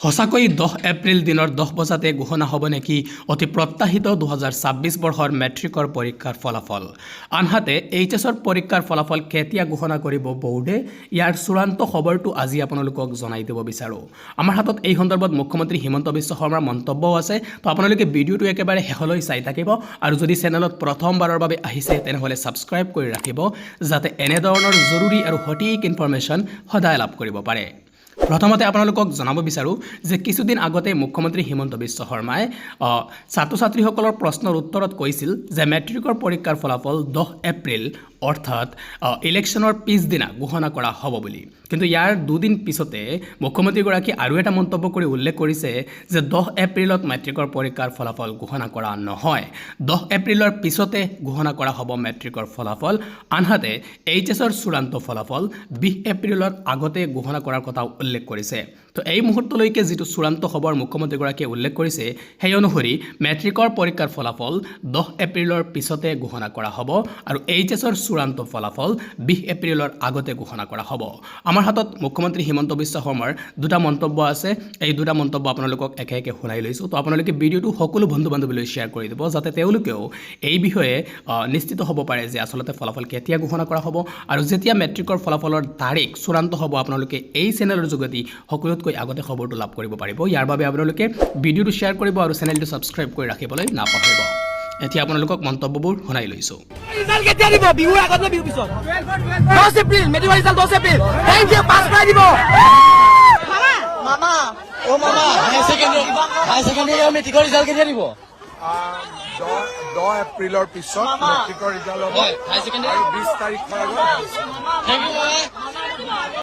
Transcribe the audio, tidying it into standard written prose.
সঁচাকৈ 10 এপ্ৰিল দিনৰ 10 বজাতে ঘোষণা হ'ব নেকি অতি প্ৰত্যাশিত 2026 বৰ্ষৰ মেট্ৰিকৰ পৰীক্ষাৰ ফলাফল। আনহাতে এইচএছৰ পৰীক্ষাৰ ফলাফল কেতিয়া ঘোষণা কৰিব বোৰ্ডে, ইয়াৰ চূড়ান্ত খবৰটো আজি আপোনালোকক জনাই দিব বিচাৰোঁ। আমাৰ হাতত এই সন্দৰ্ভত মুখ্যমন্ত্ৰী হিমন্ত বিশ্ব শৰ্মাৰ মন্তব্যও আছে, তো আপোনালোকে ভিডিঅ'টো একেবাৰে শেষলৈ চাই থাকিব আৰু যদি চেনেলত প্ৰথমবাৰৰ বাবে আহিছে তেনেহ'লে ছাবস্ক্ৰাইব কৰি ৰাখিব, যাতে এনেধৰণৰ জৰুৰী আৰু সঠিক ইনফৰমেশ্যন সদায় লাভ কৰিব পাৰে। প্ৰথমতে আপোনালোকক জনাব বিচাৰোঁ যে কিছুদিন আগতে মুখ্যমন্ত্ৰী হিমন্ত বিশ্ব শৰ্মাই ছাত্ৰ ছাত্ৰীসকলৰ প্ৰশ্নৰ উত্তৰত কৈছিল যে মেট্ৰিকৰ পৰীক্ষাৰ ফলাফল 10 এপ্ৰিল অৰ্থাৎ ইলেকশ্যনৰ পিছদিনা ঘোষণা কৰা হ'ব বুলি। কিন্তু ইয়াৰ দুদিন পিছতে মুখ্যমন্ত্ৰীগৰাকী আৰু এটা মন্তব্য কৰি উল্লেখ কৰিছে যে 10 এপ্ৰিলত মেট্ৰিকৰ পৰীক্ষাৰ ফলাফল ঘোষণা কৰা নহয়, 10 এপ্ৰিলৰ পিছতে ঘোষণা কৰা হ'ব মেট্ৰিকৰ ফলাফল। আনহাতে এইচএছৰ চূড়ান্ত ফলাফল 20 এপ্ৰিলৰ আগতে ঘোষণা কৰাৰ কথাও উল্লেখ কৰিছে। তো এই মুহূৰ্তলৈকে যিটো চূড়ান্ত খবৰ মুখ্যমন্ত্ৰীগৰাকীয়ে উল্লেখ কৰিছে সেই অনুসৰি মেট্ৰিকৰ পৰীক্ষাৰ ফলাফল 10 এপ্ৰিলৰ পিছতে ঘোষণা কৰা হ'ব আৰু এইচএছৰ চূড়ান্ত ফলাফল 20 এপ্ৰিলৰ আগতে ঘোষণা কৰা হ'ব। আমাৰ হাতত মুখ্যমন্ত্ৰী হিমন্ত বিশ্ব শৰ্মাৰ দুটা মন্তব্য আছে, এই দুটা মন্তব্য আপোনালোকক একে একে শুনাই লৈছোঁ। তো আপোনালোকে ভিডিঅ'টো সকলো বন্ধু বান্ধৱীলৈ শ্বেয়াৰ কৰি দিব, যাতে তেওঁলোকেও এই বিষয়ে নিশ্চিত হ'ব পাৰে যে আচলতে ফলাফল কেতিয়া ঘোষণা কৰা হ'ব আৰু যেতিয়া মেট্ৰিকৰ ফলাফলৰ তাৰিখ চূড়ান্ত হ'ব আপোনালোকে এই চেনেলৰ যোগেদি সকলোতকৈ আগতে খবৰটো লাভ কৰিব পাৰিব। ইয়াৰ বাবে আপোনালোকে ভিডিঅ'টো শ্বেয়াৰ কৰিব আৰু চেনেলটো ছাবস্ক্ৰাইব কৰি ৰাখিবলৈ নাপাহৰিব। এতিয়া আপোনালোকক মন্তব্যবোৰ শুনাই লৈছোঁ। ৰিজাল্ট কেতিয়া দিব? বিহুৰ আগত নে বিহুৰ পিছত? 10 এপ্ৰিল মেট্ৰিকৰ ৰিজাল্ট 10 এপ্ৰিল। থেংক ইউ, পাছ কৰাই দিব। মামা ও মামা হাই সেকেন্ডাৰী মেট্ৰিকৰ ৰিজাল্ট কেতিয়া দিব? 10 এপ্ৰিলৰ পিছত মেট্ৰিকৰ ৰিজাল্ট হ'ব আৰু 20 তাৰিখৰ আগত